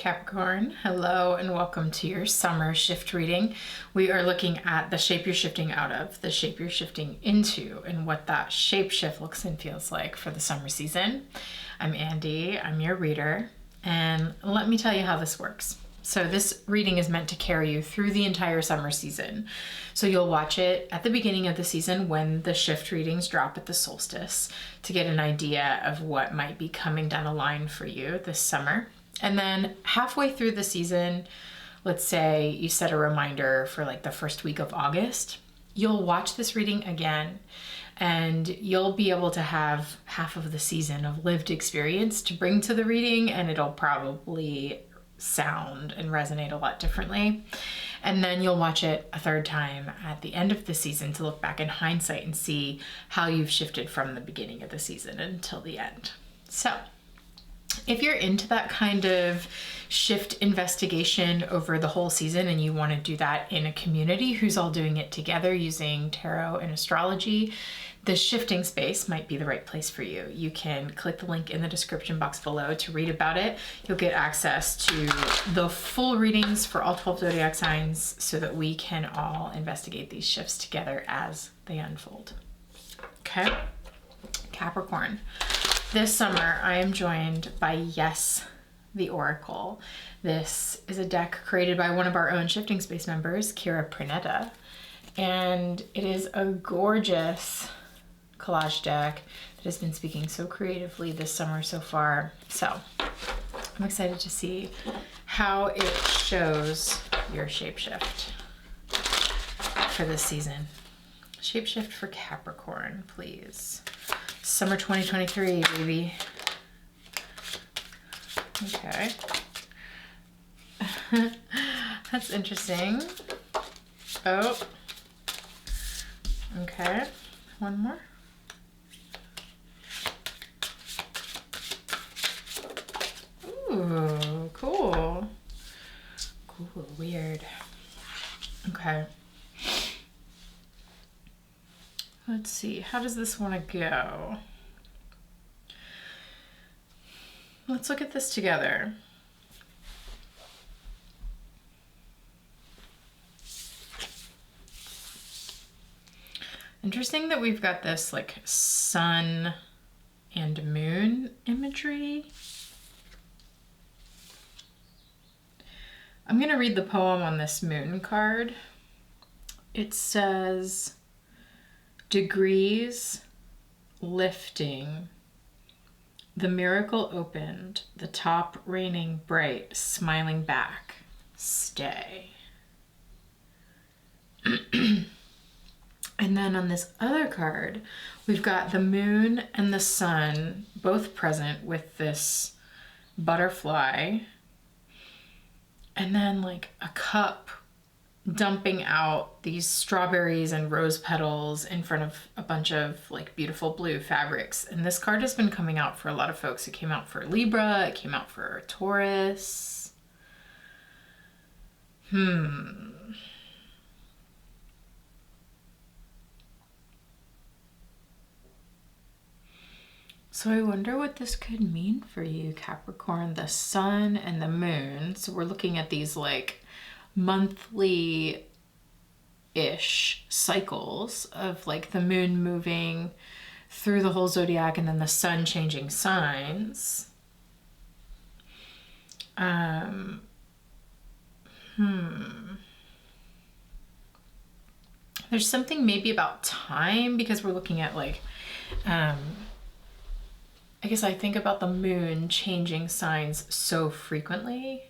Capricorn, hello and welcome to your summer shift reading. We are looking at the shape you're shifting out of, the shape you're shifting into, and what that shape shift looks and feels like for the summer season. I'm Andy, I'm your reader, and let me tell you how this works. So this reading is meant to carry you through the entire summer season. So you'll watch it at the beginning of the season when the shift readings drop at the solstice to get an idea of what might be coming down the line for you this summer. And then halfway through the season, let's say you set a reminder for like the first week of August, you'll watch this reading again and you'll be able to have half of the season of lived experience to bring to the reading, and it'll probably sound and resonate a lot differently. And then you'll watch it a third time at the end of the season to look back in hindsight and see how you've shifted from the beginning of the season until the end. So if you're into that kind of shift investigation over the whole season and you want to do that in a community who's all doing it together using tarot and astrology, the shifting space might be the right place for you. You can click the link in the description box below to read about it. You'll get access to the full readings for all 12 zodiac signs so that we can all investigate these shifts together as they unfold. Okay, Capricorn. This summer, I am joined by Yes, the Oracle. This is a deck created by one of our own Shifting Space members, Kira Pranetta, and it is a gorgeous collage deck that has been speaking so creatively this summer so far. So I'm excited to see how it shows your shapeshift for this season. Shapeshift for Capricorn, please. Summer 2023, baby. Okay. That's interesting. Oh. Okay. One more. Ooh, cool. Cool, weird. Okay. Let's see, how does this want to go? Let's look at this together. Interesting that we've got this like sun and moon imagery. I'm going to read the poem on this moon card. It says, degrees lifting, the miracle opened, the top raining bright, smiling back, stay. And then on this other card, we've got the moon and the sun both present with this butterfly, and then like a cup dumping out these strawberries and rose petals in front of a bunch of like beautiful blue fabrics. And this card has been coming out for a lot of folks. It came out for Libra, it came out for Taurus. So I wonder what this could mean for you, Capricorn, the sun and the moon. So we're looking at these like monthly-ish cycles of like the moon moving through the whole zodiac and then the sun changing signs. There's something maybe about time, because we're looking at like, I guess I think about the moon changing signs so frequently.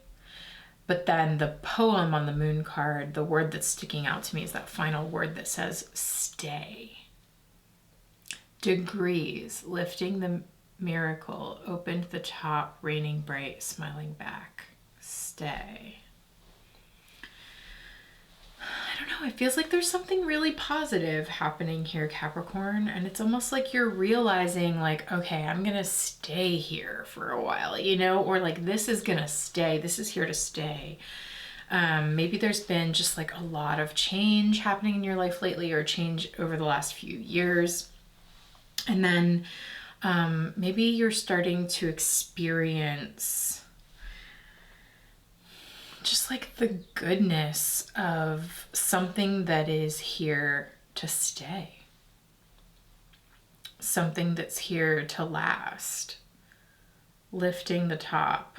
But then the poem on the moon card, the word that's sticking out to me is that final word that says stay. Degrees, lifting the miracle, opened the top, raining bright, smiling back, stay. I don't know, it feels like there's something really positive happening here, Capricorn, and it's almost like you're realizing like, okay, I'm gonna stay here for a while, you know, or like this is gonna stay, this is here to stay. Maybe there's been just like a lot of change happening in your life lately, or change over the last few years. And then maybe you're starting to experience just like the goodness of something that is here to stay. Something that's here to last. Lifting the top,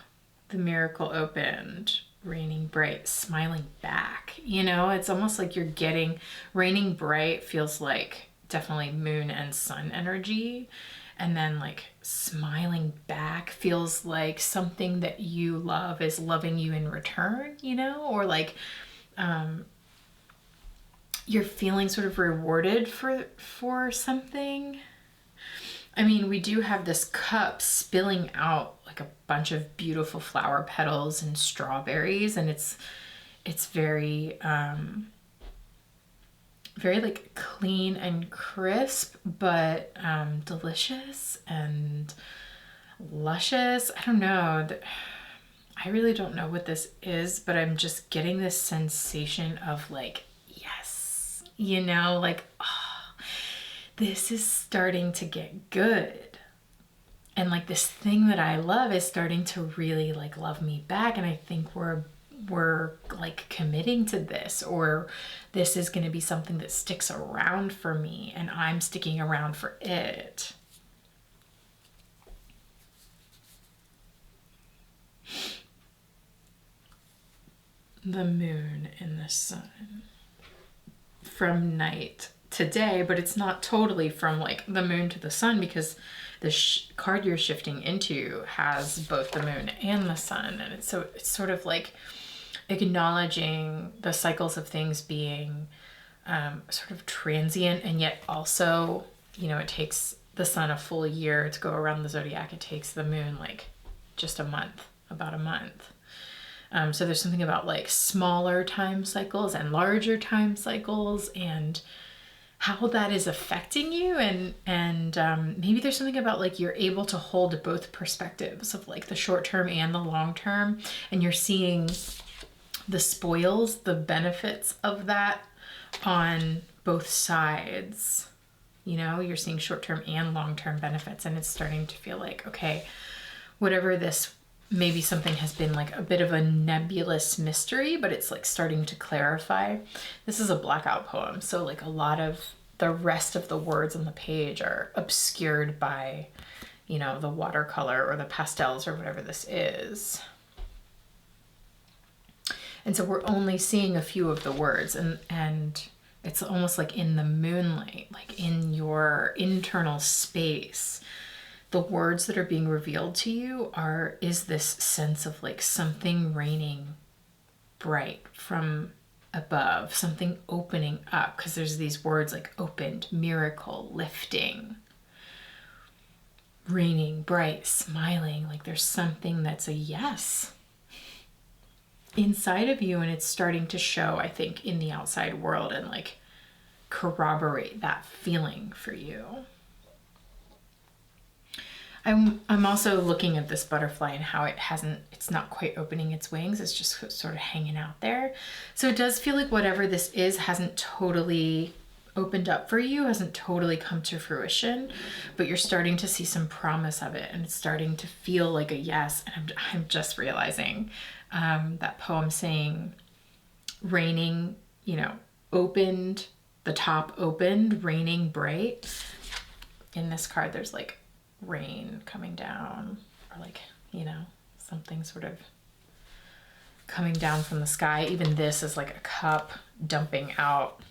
the miracle opened, raining bright, smiling back. You know, it's almost like you're getting, raining bright feels like definitely moon and sun energy. And then like smiling back feels like something that you love is loving you in return, you know, or like you're feeling sort of rewarded for something. I mean, we do have this cup spilling out like a bunch of beautiful flower petals and strawberries, and it's very very like clean and crisp, but delicious and luscious. I don't know. I really don't know what this is, but I'm just getting this sensation of like, yes, you know, like, oh, this is starting to get good. And like this thing that I love is starting to really like love me back. And I think we're like committing to this, or this is going to be something that sticks around for me and I'm sticking around for it. The moon and the sun from night to day, but it's not totally from like the moon to the sun, because the card you're shifting into has both the moon and the sun. And it's sort of like acknowledging the cycles of things being sort of transient, and yet also, you know, it takes the sun a full year to go around the zodiac. It takes the moon like just a month, about a month. So there's something about like smaller time cycles and larger time cycles, and how that is affecting you. And maybe there's something about like you're able to hold both perspectives of like the short term and the long term, and you're seeing the spoils, the benefits of that on both sides. You know, you're seeing short-term and long-term benefits, and it's starting to feel like, okay, whatever this, maybe something has been like a bit of a nebulous mystery, but it's like starting to clarify. This is a blackout poem, so like a lot of the rest of the words on the page are obscured by, you know, the watercolor or the pastels or whatever this is. And so we're only seeing a few of the words, and it's almost like in the moonlight, like in your internal space, the words that are being revealed to you is this sense of like something raining bright from above, something opening up, because there's these words like opened, miracle, lifting, raining bright, smiling, like there's something that's a yes inside of you, and it's starting to show, I think, in the outside world and like corroborate that feeling for you. I'm also looking at this butterfly and how it's not quite opening its wings. It's just sort of hanging out there. So it does feel like whatever this is hasn't totally opened up for you, hasn't totally come to fruition, but you're starting to see some promise of it, and it's starting to feel like a yes. And I'm just realizing that poem saying raining, you know, opened, the top opened, raining bright. In this card, there's like rain coming down, or like, you know, something sort of coming down from the sky. Even this is like a cup dumping out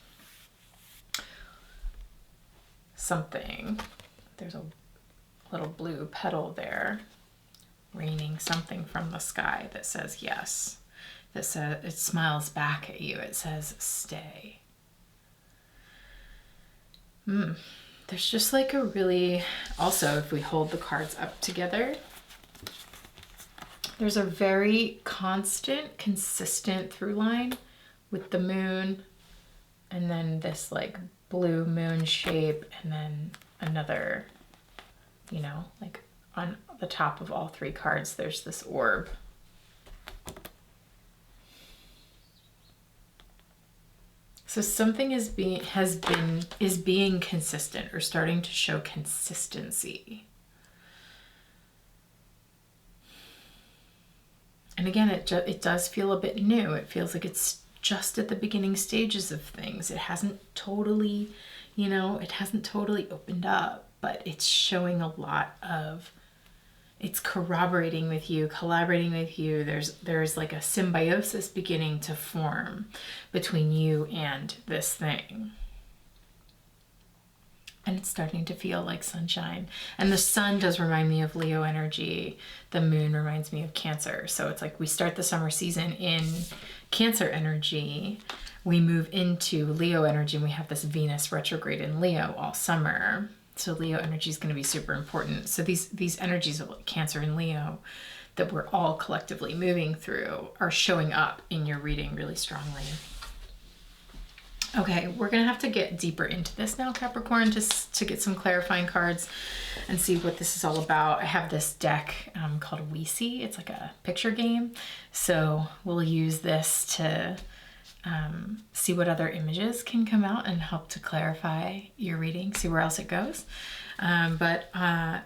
something. There's a little blue petal there, raining something from the sky that says yes, that says, it smiles back at you, it says stay. There's just like a really, also if we hold the cards up together, there's a very constant, consistent through line with the moon, and then this like blue moon shape, and then another, you know, like on the top of all three cards, there's this orb. So something is being consistent, or starting to show consistency. And again, it does feel a bit new. It feels like it's just at the beginning stages of things. It hasn't totally, it hasn't totally opened up, but it's showing a lot of, it's corroborating with you, collaborating with you. There's like a symbiosis beginning to form between you and this thing. And it's starting to feel like sunshine. And the sun does remind me of Leo energy. The moon reminds me of Cancer. So it's like we start the summer season in Cancer energy. We move into Leo energy, and we have this Venus retrograde in Leo all summer. So Leo energy is going to be super important. So these energies of Cancer and Leo that we're all collectively moving through are showing up in your reading really strongly. Okay, we're going to have to get deeper into this now, Capricorn, just to get some clarifying cards and see what this is all about. I have this deck called We See. It's like a picture game. So we'll use this to see what other images can come out and help to clarify your reading, see where else it goes. But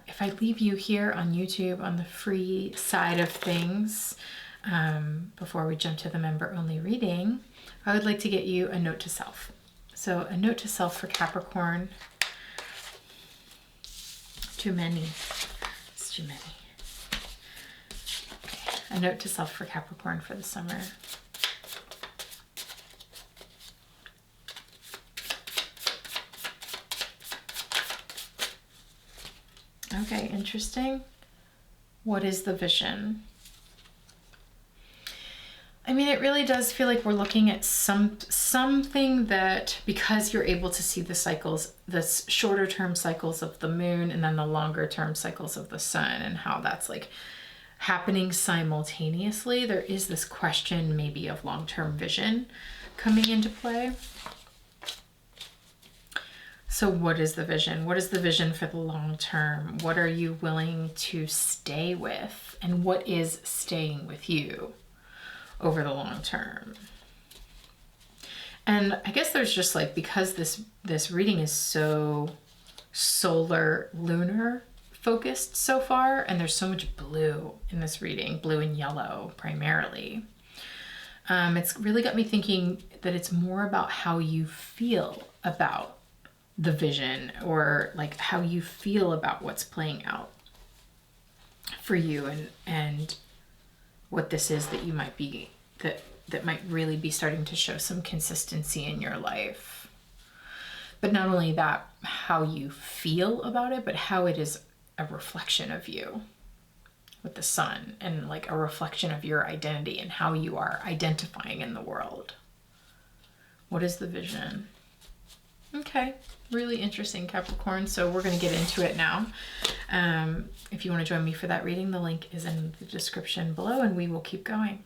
if I leave you here on YouTube on the free side of things, before we jump to the member-only reading, I would like to get you a note to self. So a note to self for Capricorn. Too many. It's too many. Okay. A note to self for Capricorn for the summer. Okay, interesting. What is the vision? I mean, it really does feel like we're looking at something that, because you're able to see the cycles, the shorter term cycles of the moon and then the longer term cycles of the sun, and how that's like happening simultaneously, there is this question maybe of long-term vision coming into play. So what is the vision? What is the vision for the long term? What are you willing to stay with? And what is staying with you over the long term? And I guess there's just like, because this reading is so solar lunar focused so far, and there's so much blue in this reading, blue and yellow primarily, it's really got me thinking that it's more about how you feel about the vision, or like how you feel about what's playing out for you, and what this is that you might be, that might really be starting to show some consistency in your life. But not only that, how you feel about it, but how it is a reflection of you with the sun, and like a reflection of your identity and how you are identifying in the world. What is the vision? Okay, really interesting, Capricorn. So we're going to get into it now. If you want to join me for that reading, the link is in the description below, and we will keep going.